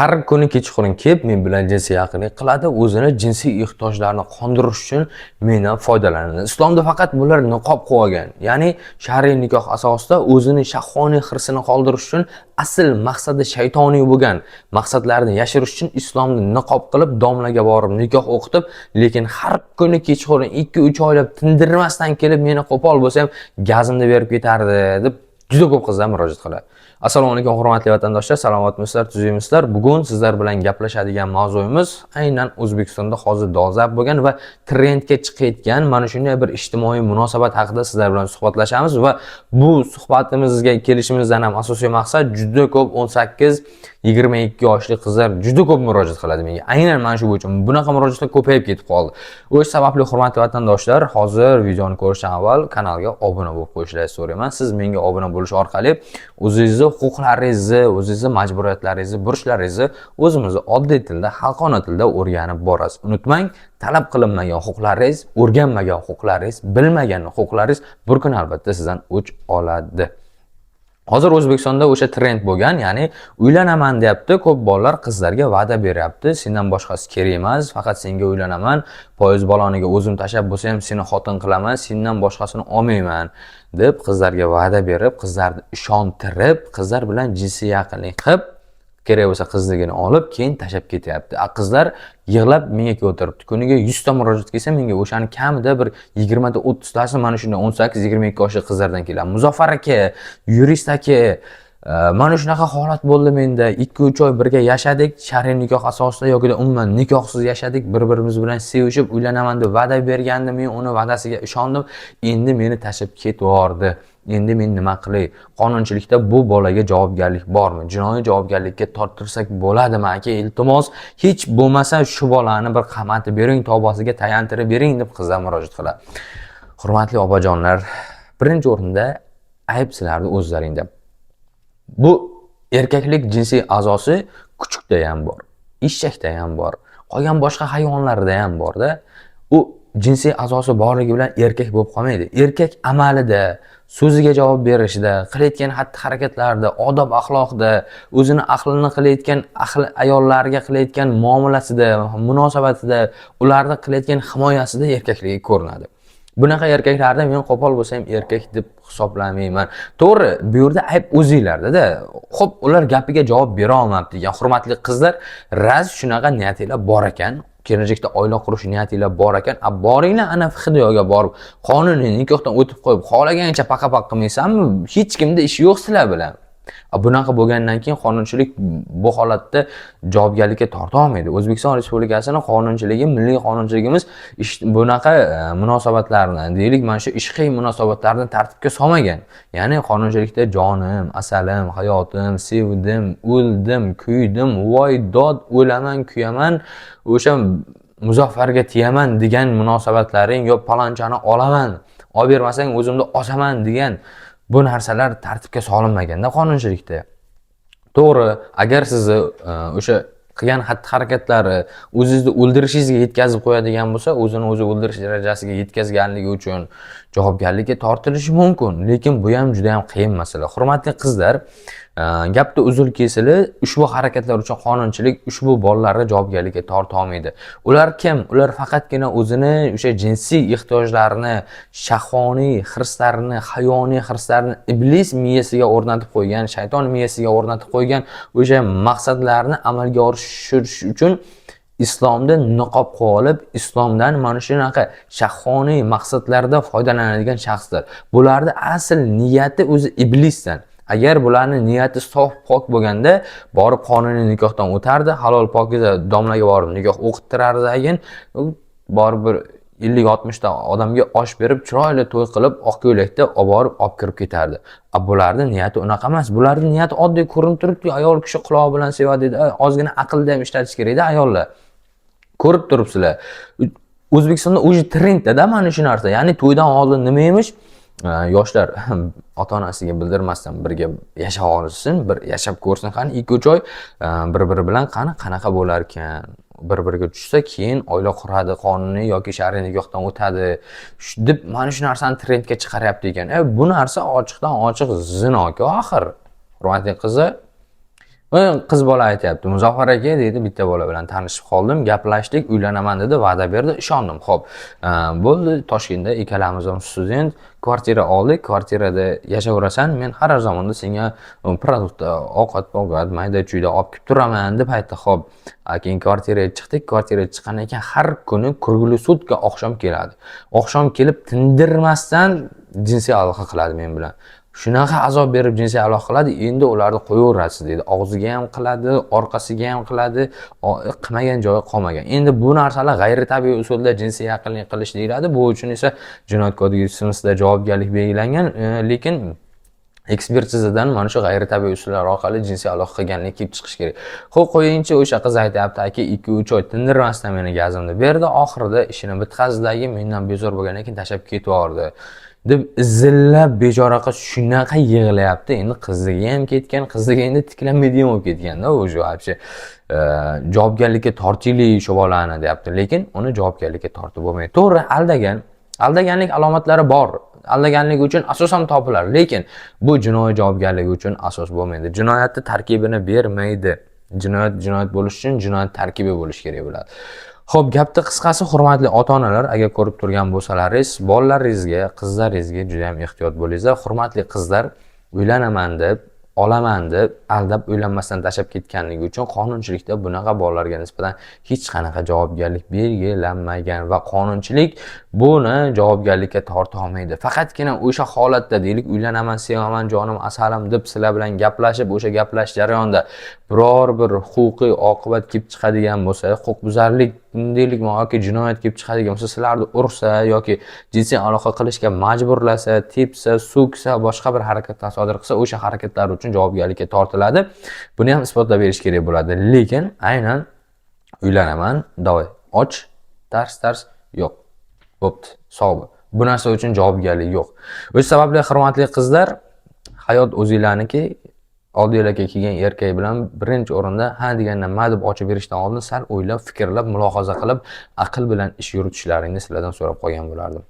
Har kuni kechqurun kelib men bilan jinsiy yaqinlik qiladi, o'zini jinsiy ehtiyojlarini qondirish uchun mendan foydalanadi. Islomda faqat bular niqob qo'ygan. Ya'ni shar'iy nikoh asosida o'zini shahvoniy hirsini qoldirish uchun asl maqsadi shaytoniy bo'lgan maqsadlarini yashirish uchun islomni niqob qilib, domlaga borib nikoh o'qitib, lekin har kuni kechqurun 2-3 oylab tindirmasdan kelib meni qo'pol bo'lsam gazimni berib ketardi deb juda ko'p qizlar murojaat qiladi. Assalomu alaykum hurmatli vatandoshlar, salomatmisizlar, tuzukmisizlar? Bugun sizlar bilan gaplashadigan mavzuyimiz aynan O'zbekistonda hozir dolzarb bo'lgan va trendga chiqayotgan mana shunday bir ijtimoiy munosabat haqida sizlar bilan suhbatlashamiz va bu suhbatimizga kelishimizdan ham asosiy maqsad juda ko'p 18-22 yoshli qizlar juda ko'p murojaat qiladi menga. Aynan mana shu bo'yicha bunaqa murojaatlar ko'payib ketib qoldi. O'sha sababli hurmatli vatandoshlar, hozir videoni ko'rishdan avval kanalga obuna bo'lib qo'yishlaringizni so'rayman. Siz menga obuna bo'lish orqali o'zingizni huquqlaringizni, o'zingizni majburiyatlaringizni, burchlaringizni o'zimizni oddiy tilda, xalqona tilda o'rganib borasiz. Unutmang, talab qilinmagan huquqlaringiz, o'rganmagan huquqlaringiz, bilmagan huquqlaringiz bir kun albatta sizdan o'ch oladi. Hozir O'zbekistonda o'sha trend bo'lgan, ya'ni uylanaman deyapti, ko'p bolalar qizlarga va'da beryapti. Sendan boshqasi kerak emas, faqat senga uylanaman, poyiz baloniga o'zim tashab bo'lsa ham seni xotin qilaman, sendan boshqasini olmayman deb qizlarga va'da berib, qizlarni ishontirib, qizlar bilan jinsiy yaqinlik qilib, kerak bo'lsa qizligini olib, keyin tashab ketyapti. Qizlar yig'lab menga o'tiribdi. Kuniga 100 ta murojaat kelsa, menga o'shani kamida bir 20 ta 30 tasi mana shunday 18-22 yoshli qizlardan keladi. Muzaffar aka, yurist aka, mana shunaqa holat bo'ldi menda. 2-3 oy birga yashadik, shar'iy nikoh asosida yoki umuman nikohsiz yashadik, bir-birimiz bilan sevishib, uylanaman deb va'da bergandi, men uni va'dasiga ishondim. Endi meni tashib ketvordi. Endi men nima qilay? Qonunchilikda bu bolaga javobgarlik bormi? Jinoiy javobgarlikka torttirsak bo'ladimi aka? Iltimos, hech bo'lmasa shu bolani bir qamatib bering, tavbasiga tayantirib bering deb qizlar murojaat qiladi. Hurmatli opajonlar, birinchi o'rinda ayb sizlarning o'zlaringda. Bu erkaklik jinsiy a'zosi kuchukda ham bor, eshakda ham bor, qolgan boshqa hayvonlarda ham bor-da. U jinsiy a'zosi borligi bilan erkak bo'lib qolmaydi. Erkak amalida, so'ziga javob berishida, qilayotgan xatti-harakatlarida, odob axloqida, o'zini aqlini qilayotgan ayollarga qilayotgan muomalasida, munosabatida, ularni qilayotgan himoyasida erkakligi ko'rinadi. Bunaqa erkaklarni men qo'pol bo'lsam erkak deb hisoblamayman. To'g'ri, bu yerda ayb o'zinglarda-da. Xo'p, ular gapiga javob bera olmabdi degan hurmatli qizlar, raz shunaqa niyatinglar bor ekan, kelajakda oila qurish niyatinglar bor ekan, boringlar ana FHDga borib, qonuniy nikohdan o'tib qo'yib, xohlagancha paqa-paq qilmaysanmi? Hech kimda ishi yo'q sizlar bilan. Bunaqa bo'lgandan keyin qonunchilik bu holatda javobgarlikka torta olmaydi. O'zbekiston Respublikasining qonunchiligi, milliy qonunchiligimiz bunaqa munosabatlarni, deylik, mana shu ishqiy munosabatlarni tartibga solmagan. Ya'ni qonunchilikda jonim, asalim, hayotim, sevdim, o'ldim, kuydim, voy dod, o'laman, kuyaman, o'sha Muzaffarga tiyaman degan munosabatlaring yo palonchani olaman, olib bermasang o'zimni osaman degan bu narsalar tartibga solinmaganda qonunchilikda. To'g'ri, agar sizni o'sha qilgan xatti-harakatlari o'zingizni o'ldirishingizga yetkazib qo'yadigan bo'lsa, o'zini o'zi o'ldirish darajasiga yetkazganligi uchun javobgarlikka tortilishi mumkin, lekin bu ham juda ham qiyin masala. Hurmatli qizlar, gapda uzul kesilib, ushbu harakatlar uchun qonunchilik ushbu bolalarni javobgarlikka torta olmaydi. Ular kim? Ular faqatgina o'zini o'sha jinsiy ehtiyojlarini, shahvoniy hirslarini, hayvoniy hirslarini iblis miyasiga o'rnatib qo'ygan, shayton miyasiga o'rnatib qo'ygan o'sha maqsadlarni amalga oshirish uchun islomda niqob qo'yib, islomdan mana shunaqa shahvoniy maqsadlarda foydalanadigan shaxslar. Bularning asl niyati o'zi iblisdan. Agar bularning niyati sof, pok bo'lganda, borib qonuniy nikohdan o'tardi, halol pokiza domlaga borib nikoh o'qittirardi, keyin borib bir 50-60 ta odamga osh berib, chiroyli to'y qilib, oq ko'ylakda olib kirib ketardi. Bularning niyati unaqa emas. Bularning niyati oddiy ko'rinib turibdi, ayol kishi quloq bilan sevadi, ozgina aqlni ham ishlatish kerak-da ayollar. Ko'rib turibsizlar. O'zbekistonda o'sha trendda mana shu narsa. Ya'ni to'ydan oldin nima emish? Yoshlar ota-onasiga bildirmasdan birga yashab olsin, bir yashab ko'rsin, qani 2-3 oy bir-biri bilan qanaqa bo'lar ekan, bir-biriga tushsa, keyin oila quradi, qonuniy yoki shar'iy nikohdan o'tadi deb mana shu narsani trendga chiqaryapti ekan. Bu narsa ochiqdan ochiq zino-ku axir. Hurmatli qizlar, Qiz bola aytyapti, Muzaffar aka deydi, bitta bola bilan tanishib qoldim, gaplashdik, uylanaman dedi, va'da berdi, ishondim. Xo'p, bo'ldi, Toshkentda ikkalamiz ham student, kvartira oldik, kvartirada yashayverasan, men har zamonda senga produkt, ovqat, mayda-chuyda olib kelib turaman deb aytdi. Xo'p, keyin kvartiraga chiqdik, kvartiraga chiqqandan keyin har kuni kurguli sutka oqshom keladi. Oqshom kelib tindirmasdan jinsiy aloqa qiladi men bilan. Shunaqa azob berib jinsiy aloqa qiladi, endi ularni qo'yaverasiz dedi. Og'ziga ham qiladi, orqasiga ham qiladi, qilmagan joyi qolmagan. Endi bu narsalar g'ayritabiiy usulda jinsiy yaqinlik qilish deyiladi. Bu uchun esa Jinoyat kodeksida javobgarlik belgilangan, lekin ekspertizadan mana shu g'ayritabiiy usullar orqali jinsiy aloqa qilganlik kelib chiqish kerak. Xo'p, qo'yingchi, o'sha qiz aytyapti, aka 2-3 oy tindirmasdan meni gazimni berdi, oxirida ishini bitkazdi, mendan bezor bo'lgandan keyin tashlab ketvordi deb izillab bechora qiz shunaqa yig'layapti. Endi qiziga ham ketgan, qiziga endi tiklanmaydigan bo'lib ketganda, o'sha вообще javobgarlikka tortaylik shu bolani deyapti, lekin uni javobgarlikka tortib bo'lmaydi. To'g'ri, aldaganlik alomatlari bor. Aldaganlik uchun asos ham topilar, lekin bu jinoiy javobgarlik uchun asos bo'lmaydi. Jinoyatning tarkibini bermaydi. Jinoyat bo'lish uchun jinoyat tarkibi bo'lish kerak bo'ladi. Xo'p, gapning qisqasi, hurmatli ota-onalar, agar ko'rib turgan bo'lsalaringiz, bolalaringizga, qizlaringizga juda ham ehtiyot bo'linglar. Hurmatli qizlar, uylanaman deb, olaman deb aldab uylanmasdan tashlab ketganligi uchun qonunchilikda bunaqa bolalarga nisbatan hech qanaqa javobgarlik belgilanmagan va qonunchilik buni javobgarlikka torta olmaydi. Faqatgina o'sha holatda, deylik, uylanaman, sevaman, jonim, asalim deb sizlar bilan gaplashib, o'sha gaplash jarayonida biror bir huquqiy oqibat kelib chiqadigan bo'lsa, huquqbuzarlik deylik, yoki jinoyat kelib chiqadigan bo'lsa, sizlarni ursa yoki jinsiy aloqa qilishga majburlasa, tepsa, so'ksa, boshqa bir harakatlar sodir qilsa, o'sha harakatlar uchun javobgarlikka tortiladi. Buni ham isbotlab berish kerak bo'ladi. Lekin aynan uylanaman, davay, och, tars yo'q. Bo'pti, sog' bo'l. Bu narsa uchun javobgarlik yo'q. O'sha sababli hurmatli qizlar, hayot o'zinglarniki, oldinglarga kelgan erkak bilan birinchi o'rinda ha degandan ma deb ochib berishdan oldin sal o'ylab, fikrlab, mulohaza qilib, aql bilan ish yuritishlaringni sizlardan so'rab qolgan bo'lardim.